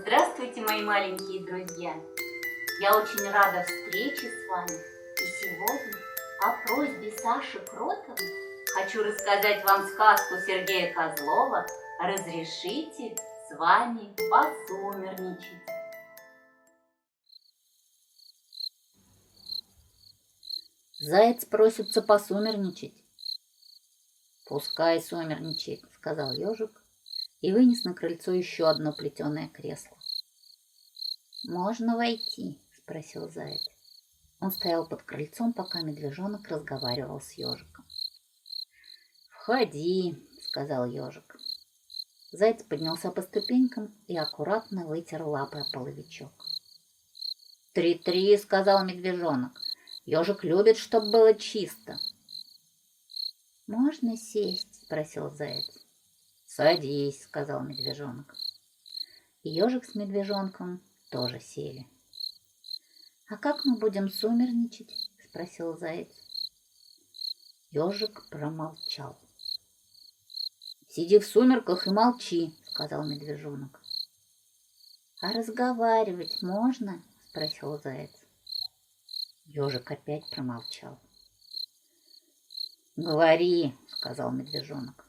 Здравствуйте, мои маленькие друзья! Я очень рада встрече с вами. И сегодня по просьбе Саши Кротовой хочу рассказать вам сказку Сергея Козлова «Разрешите с вами посумерничать». Заяц просится посумерничать. «Пускай сумерничает», — сказал ежик и вынес на крыльцо еще одно плетеное кресло. «Можно войти?» — спросил заяц. Он стоял под крыльцом, пока медвежонок разговаривал с ежиком. «Входи», — сказал ежик. Заяц поднялся по ступенькам и аккуратно вытер лапой о половичок. «Три-три», — сказал медвежонок. «Ежик любит, чтобы было чисто». «Можно сесть?» — спросил заяц. «Садись», — сказал медвежонок. И ежик с медвежонком тоже сели. «А как мы будем сумерничать?» — спросил заяц. Ежик промолчал. «Сиди в сумерках и молчи», — сказал медвежонок. «А разговаривать можно?» — спросил заяц. Ежик опять промолчал. «Говори», — сказал медвежонок.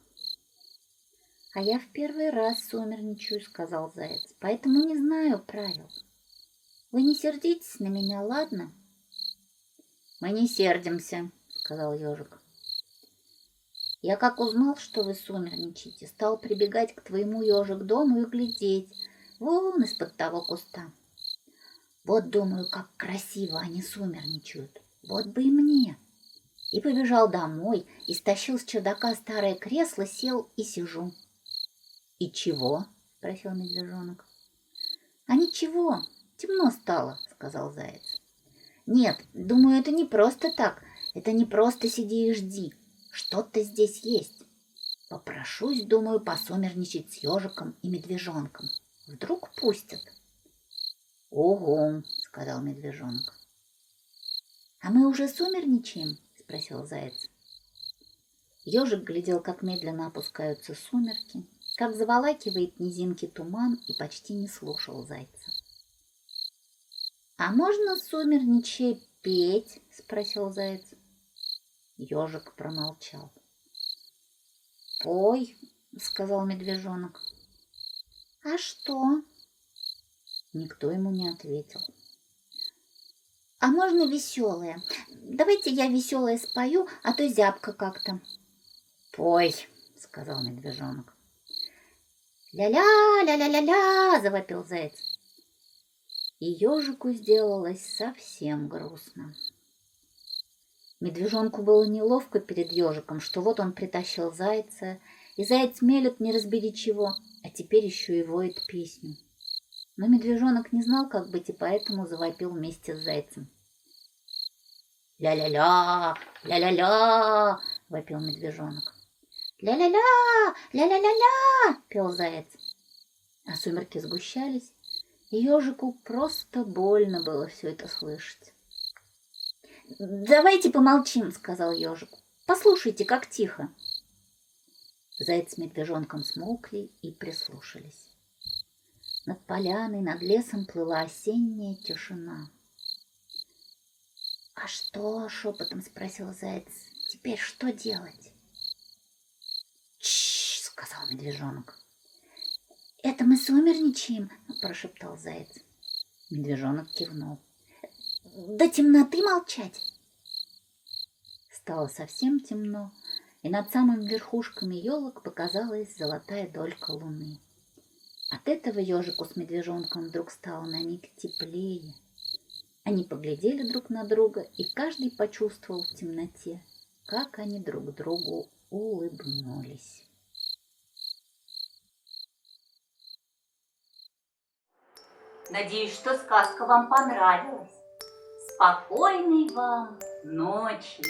«А я в первый раз сумерничаю», — сказал заяц, «поэтому не знаю правил. Вы не сердитесь на меня, ладно?» «Мы не сердимся», — сказал ежик. «Я как узнал, что вы сумерничаете, стал прибегать к твоему, ежик, дому и глядеть вон из-под того куста. Вот думаю, как красиво они сумерничают, вот бы и мне». И побежал домой, и стащил с чердака старое кресло, сел и сижу. «И чего?» — спросил медвежонок. «А ничего, темно стало», — сказал заяц. «Нет, думаю, это не просто так, это не просто сиди и жди, что-то здесь есть. Попрошусь, думаю, посумерничать с ежиком и медвежонком. Вдруг пустят». «Ого», — сказал медвежонок. «А мы уже сумерничаем?» — спросил заяц. Ежик глядел, как медленно опускаются сумерки, как заволакивает низинки туман, и почти не слушал зайца. «А можно сумерничая петь?» — спросил заяц. Ежик промолчал. «Пой», — сказал медвежонок. «А что?» Никто ему не ответил. «А можно веселое? Давайте я веселое спою, а то зябко как-то». «Пой», — сказал медвежонок. «Ля-ля, ля-ля-ля-ля!» — завопил заяц. И ежику сделалось совсем грустно. Медвежонку было неловко перед ежиком, что вот он притащил зайца, и заяц мелет не разбери чего, а теперь еще и воет песню. Но медвежонок не знал, как быть, и поэтому завопил вместе с зайцем. «Ля-ля-ля, ля-ля-ля!» — вопил медвежонок. «Ля-ля-ля, ля-ля-ля-ля!» — пел заяц. А сумерки сгущались, и ежику просто больно было все это слышать. «Давайте помолчим», — сказал ежик. «Послушайте, как тихо». Заяц с медвежонком смолкли и прислушались. Над поляной, над лесом плыла осенняя тишина. «А что?» — шепотом спросил заяц. «Теперь что делать?» «Тш!» — сказал медвежонок. «Это мы сумерничаем?» — прошептал заяц. Медвежонок кивнул. «До темноты молчать?» Стало совсем темно, и над самыми верхушками елок показалась золотая долька луны. От этого ежику с медвежонком вдруг стало на миг теплее. Они поглядели друг на друга, и каждый почувствовал в темноте, как они друг другу улыбнулись. Надеюсь, что сказка вам понравилась. Спокойной вам ночи!